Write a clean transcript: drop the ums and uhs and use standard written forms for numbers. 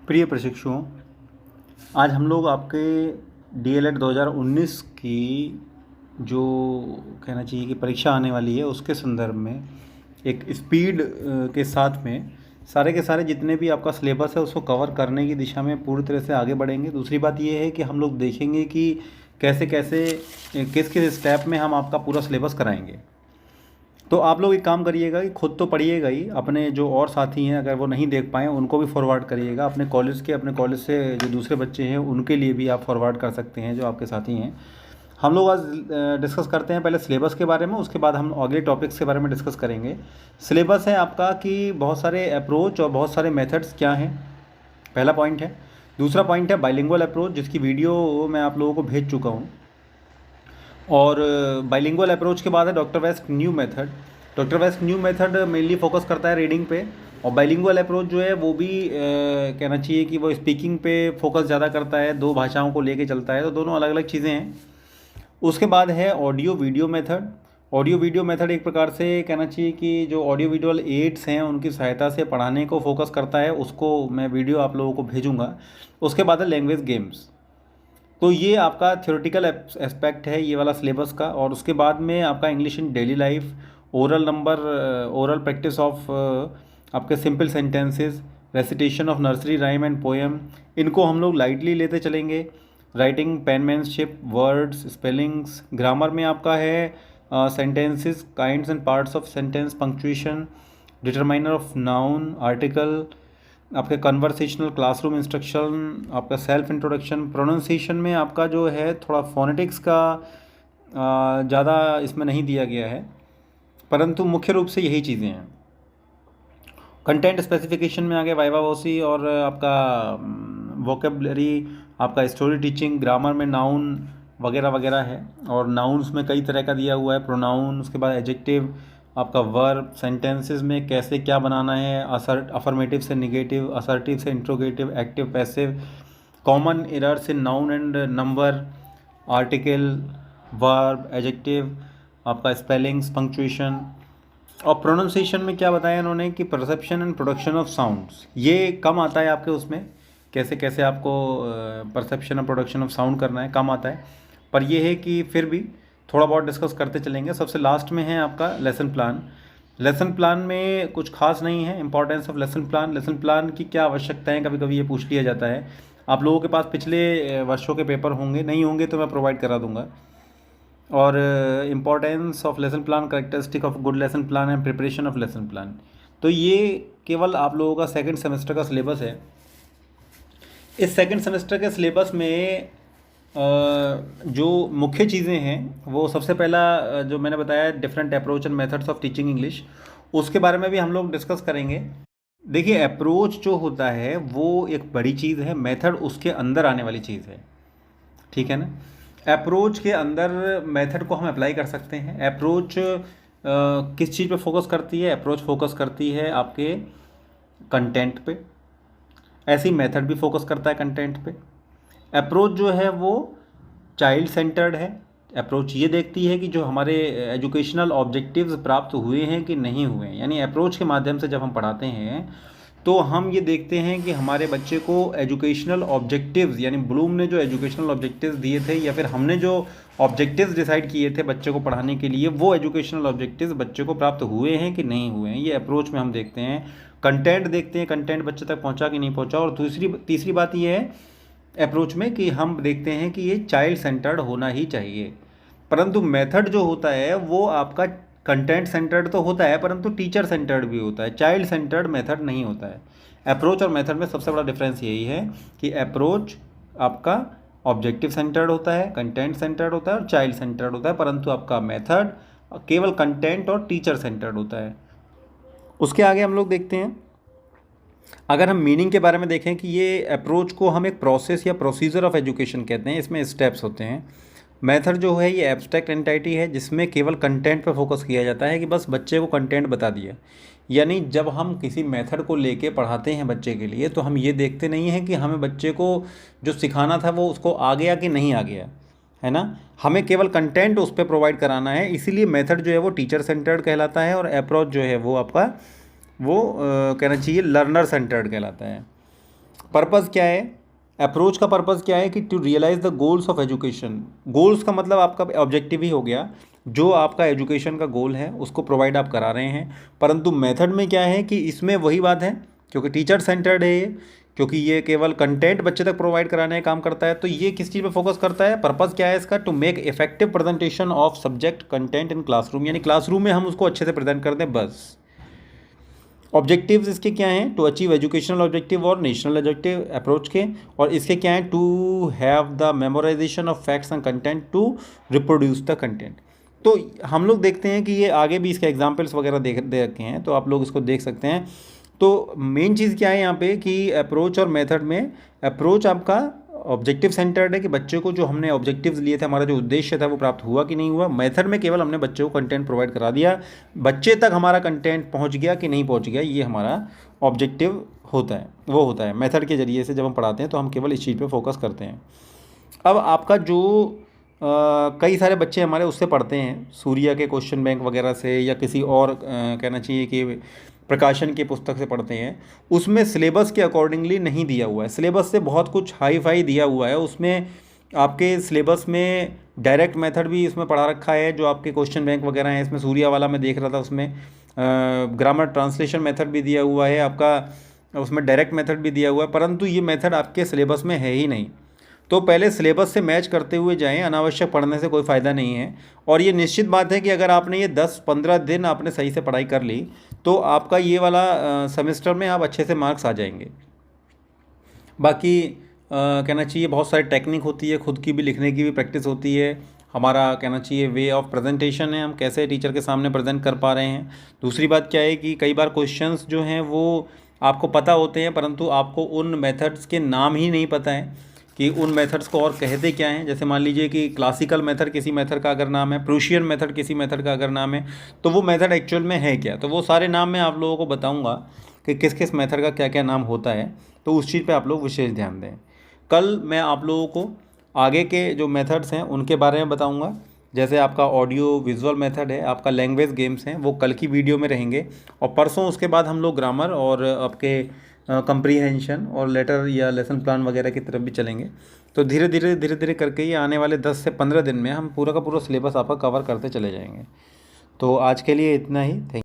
प्रिय प्रशिक्षुओं, आज हम लोग आपके डीएलएड 2019 की जो कहना चाहिए कि परीक्षा आने वाली है उसके संदर्भ में एक स्पीड के साथ में सारे के सारे जितने भी आपका सिलेबस है उसको कवर करने की दिशा में पूरी तरह से आगे बढ़ेंगे। दूसरी बात ये है कि हम लोग देखेंगे कि कैसे कैसे किस किस स्टेप में हम आपका पूरा सिलेबस कराएंगे। तो आप लोग एक काम करिएगा कि खुद तो पढ़िएगा ही, अपने जो और साथी हैं अगर वो नहीं देख पाएँ उनको भी फॉरवर्ड करिएगा। अपने कॉलेज से जो दूसरे बच्चे हैं उनके लिए भी आप फॉरवर्ड कर सकते हैं जो आपके साथी हैं। हम लोग आज डिस्कस करते हैं पहले सिलेबस के बारे में, उसके बाद हम अगले टॉपिक्स के बारे में डिस्कस करेंगे। सिलेबस है आपका कि बहुत सारे अप्रोच और बहुत सारे मेथड्स क्या हैं, पहला पॉइंट है। दूसरा पॉइंट है बाइलिंगुअल अप्रोच, जिसकी वीडियो मैं आप लोगों को भेज चुका हूँ। और बाइलिंगुअल अप्रोच के बाद है doctor West new method. Doctor West new method mainly focus करता है रीडिंग पे, और बाइलिंगुअल अप्रोच जो है वो भी कहना चाहिए कि वो स्पीकिंग पे फोकस ज़्यादा करता है, दो भाषाओं को लेके चलता है, तो दोनों अलग अलग चीज़ें हैं। उसके बाद है audio video method. Audio video method एक प्रकार से कहना चाहिए कि जो ऑडियो विजुअल एड्स हैं उनकी सहायता से पढ़ाने को फोकस करता है, उसको मैं वीडियो आप लोगों को भेजूँगा। उसके बाद है लैंग्वेज गेम्स। तो ये आपका थ्योरेटिकल एस्पेक्ट है ये वाला सिलेबस का। और उसके बाद में आपका English in daily life, oral number, oral practice of आपके simple sentences, recitation of nursery rhyme and poem, इनको हम लोग लाइटली लेते चलेंगे। Writing, penmanship, words, spellings, grammar में आपका है sentences, kinds and parts of sentence, punctuation, determiner of noun, article, आपके कन्वर्सेशनल क्लासरूम इंस्ट्रक्शन, आपका सेल्फ इंट्रोडक्शन। प्रोनाउंसिएशन में आपका जो है थोड़ा फोनेटिक्स का ज़्यादा इसमें नहीं दिया गया है, परंतु मुख्य रूप से यही चीज़ें हैं। कंटेंट स्पेसिफिकेशन में आगे वाइवा वोसी और आपका वोकेबलरी, आपका स्टोरी टीचिंग, ग्रामर में नाउन वगैरह वगैरह है। और नाउन्स में कई तरह का दिया हुआ है, प्रोनाउन, उसके बाद एडजेक्टिव, आपका वर्ब, सेंटेंसेस में कैसे क्या बनाना है, अफर्मेटिव से निगेटिव, असर्टिव से interrogative, active passive, common errors in noun and number, article, verb, adjective, आपका स्पेलिंग्स, पंक्चुएशन। और प्रोनाउंसिएशन में क्या बताया इन्होंने कि perception and production of sounds, ये कम आता है आपके उसमें, कैसे कैसे आपको परसेप्शन और प्रोडक्शन ऑफ साउंड करना है, कम आता है, पर यह है कि फिर भी थोड़ा बहुत डिस्कस करते चलेंगे। सबसे लास्ट में है आपका लेसन प्लान। लेसन प्लान में कुछ खास नहीं है, importance of lesson plan, lesson plan की क्या आवश्यकता है, कभी कभी ये पूछ लिया जाता है। आप लोगों के पास पिछले वर्षों के पेपर होंगे, नहीं होंगे तो मैं प्रोवाइड करा दूंगा। और importance of lesson plan, characteristic of good lesson plan and preparation of lesson plan. तो ये केवल आप लोगों का सेकंड सेमेस्टर का सिलेबस है। इस सेकंड सेमेस्टर के सिलेबस में जो मुख्य चीज़ें हैं वो सबसे पहला जो मैंने बताया different approach and methods of teaching English, उसके बारे में भी हम लोग डिस्कस करेंगे। देखिए, अप्रोच जो होता है वो एक बड़ी चीज़ है, मेथड उसके अंदर आने वाली चीज़ है, ठीक है ना। अप्रोच के अंदर मेथड को हम अप्लाई कर सकते हैं। अप्रोच किस चीज़ पे फोकस करती है? अप्रोच फोकस करती है आपके कंटेंट पे, ऐसी मेथड भी फोकस करता है कंटेंट पे। अप्रोच जो है वो चाइल्ड सेंटर्ड है। अप्रोच ये देखती है कि जो हमारे एजुकेशनल ऑब्जेक्टिव्स प्राप्त हुए हैं कि नहीं हुए हैं, यानी अप्रोच के माध्यम से जब हम पढ़ाते हैं तो हम ये देखते हैं कि हमारे बच्चे को एजुकेशनल ऑब्जेक्टिव्स, यानी ब्लूम ने जो एजुकेशनल ऑब्जेक्टिव्स दिए थे या फिर हमने जो ऑब्जेक्टिव्स डिसाइड किए थे बच्चे को पढ़ाने के लिए, वो एजुकेशनल ऑब्जेक्टिव्स बच्चे को प्राप्त हुए हैं कि नहीं हुए हैं, ये अप्रोच में हम देखते हैं। कंटेंट देखते हैं, कंटेंट बच्चे तक पहुंचा कि नहीं पहुंचा। और तीसरी बात ये है अप्रोच में कि हम देखते हैं कि ये चाइल्ड सेंटर्ड होना ही चाहिए। परंतु मेथड जो होता है वो आपका कंटेंट सेंटर्ड तो होता है परंतु टीचर सेंटर्ड भी होता है, चाइल्ड सेंटर्ड मेथड नहीं होता है। अप्रोच और मेथड में सबसे बड़ा डिफरेंस यही है कि अप्रोच आपका ऑब्जेक्टिव सेंटर्ड होता है, कंटेंट सेंटर्ड होता है और चाइल्ड सेंटर्ड होता है, परंतु आपका मेथड केवल कंटेंट और टीचर सेंटर्ड होता है। उसके आगे हम लोग देखते हैं, अगर हम मीनिंग के बारे में देखें कि ये अप्रोच को हम एक प्रोसेस या प्रोसीजर ऑफ एजुकेशन कहते हैं, इसमें स्टेप्स होते हैं। मेथड जो है ये एब्स्ट्रैक्ट एंटिटी है जिसमें केवल कंटेंट पर फोकस किया जाता है कि बस बच्चे को कंटेंट बता दिया। यानी जब हम किसी मेथड को लेके पढ़ाते हैं बच्चे के लिए तो हम ये देखते नहीं हैं कि हमें बच्चे को जो सिखाना था वो उसको आ गया कि नहीं आ गया, है ना। हमें केवल कंटेंट उस पर प्रोवाइड कराना है, इसीलिए मेथड जो है वो टीचर सेंटर्ड कहलाता है और अप्रोच जो है वो आपका वो कहना चाहिए लर्नर सेंटर्ड कहलाता है। पर्पज़ क्या है, अप्रोच का पर्पज़ क्या है कि to realise the goals of education. Goals का मतलब आपका ऑब्जेक्टिव ही हो गया, जो आपका एजुकेशन का गोल है उसको प्रोवाइड आप करा रहे हैं। परंतु मेथड में क्या है कि इसमें वही बात है, क्योंकि टीचर सेंटर्ड है ये, क्योंकि ये केवल कंटेंट बच्चे तक प्रोवाइड कराने का काम करता है, तो ये किस चीज़ पे फोकस करता है, पर्पज़ क्या है इसका, to make effective presentation of subject content in classroom, यानी क्लासरूम में हम उसको अच्छे से प्रेजेंट कर दें बस। ऑब्जेक्टिव्स इसके क्या हैं, टू अचीव एजुकेशनल ऑब्जेक्टिव और नेशनल ऑब्जेक्टिव अप्रोच के, और इसके क्या हैं, to have the memorisation of facts and content to reproduce the content. तो हम लोग देखते हैं कि ये आगे भी इसके एग्जाम्पल्स वगैरह दे रखे हैं, तो आप लोग इसको देख सकते हैं। तो मेन चीज़ क्या है यहाँ पे कि अप्रोच और मेथड में, अप्रोच आपका ऑब्जेक्टिव सेंटर्ड है कि बच्चे को जो हमने ऑब्जेक्टिव्स लिए थे, हमारा जो उद्देश्य था वो प्राप्त हुआ कि नहीं हुआ। मेथड में केवल हमने बच्चे को कंटेंट प्रोवाइड करा दिया, बच्चे तक हमारा कंटेंट पहुंच गया कि नहीं पहुंच गया, ये हमारा ऑब्जेक्टिव होता है, वो होता है मेथड के जरिए से। जब हम पढ़ाते हैं तो हम केवल इस चीज़ पे फोकस करते हैं। अब आपका जो कई सारे बच्चे हमारे उससे पढ़ते हैं, सूर्या के क्वेश्चन बैंक वगैरह से, या किसी और कहना चाहिए कि प्रकाशन की पुस्तक से पढ़ते हैं, उसमें सिलेबस के अकॉर्डिंगली नहीं दिया हुआ है। सिलेबस से बहुत कुछ हाई फाई दिया हुआ है, उसमें आपके सिलेबस में डायरेक्ट मेथड भी इसमें पढ़ा रखा है, जो आपके क्वेश्चन बैंक वगैरह हैं इसमें, सूर्या वाला मैं देख रहा था, उसमें ग्रामर ट्रांसलेशन मेथड भी दिया हुआ है आपका, उसमें डायरेक्ट मेथड भी दिया हुआ है, परंतु ये मेथड आपके सिलेबस में है ही नहीं। तो पहले सिलेबस से मैच करते हुए जाएं, अनावश्यक पढ़ने से कोई फ़ायदा नहीं है। और ये निश्चित बात है कि अगर आपने ये 10-15 दिन आपने सही से पढ़ाई कर ली तो आपका ये वाला सेमेस्टर में आप अच्छे से मार्क्स आ जाएंगे। बाकी कहना चाहिए बहुत सारी टेक्निक होती है, खुद की भी लिखने की भी प्रैक्टिस होती है, हमारा कहना चाहिए वे ऑफ प्रेजेंटेशन है, हम कैसे टीचर के सामने प्रेजेंट कर पा रहे हैं। दूसरी बात क्या है कि कई बार क्वेश्चंस जो हैं वो आपको पता होते हैं, परंतु आपको उन मेथड्स के नाम ही नहीं पता है कि उन मेथड्स को और कहते क्या हैं। जैसे मान लीजिए कि क्लासिकल मेथड किसी मेथड का अगर नाम है, प्रूशियन मेथड किसी मेथड का अगर नाम है, तो वो मेथड एक्चुअल में है क्या। तो वो सारे नाम मैं आप लोगों को बताऊंगा कि किस किस मेथड का क्या क्या नाम होता है, तो उस चीज़ पे आप लोग विशेष ध्यान दें। कल मैं आप लोगों को आगे के जो मेथड्स हैं उनके बारे में बताऊँगा। जैसे आपका ऑडियो विजुअल मेथड है, आपका लैंग्वेज गेम्स हैं, वो कल की वीडियो में रहेंगे। और परसों उसके बाद हम लोग ग्रामर और आपके कंप्रीहेंशन और लेटर या लेसन प्लान वगैरह की तरफ भी चलेंगे। तो धीरे धीरे करके ये आने वाले 10 से 15 दिन में हम पूरा का पूरा सिलेबस आपका कवर करते चले जाएंगे। तो आज के लिए इतना ही। थैंक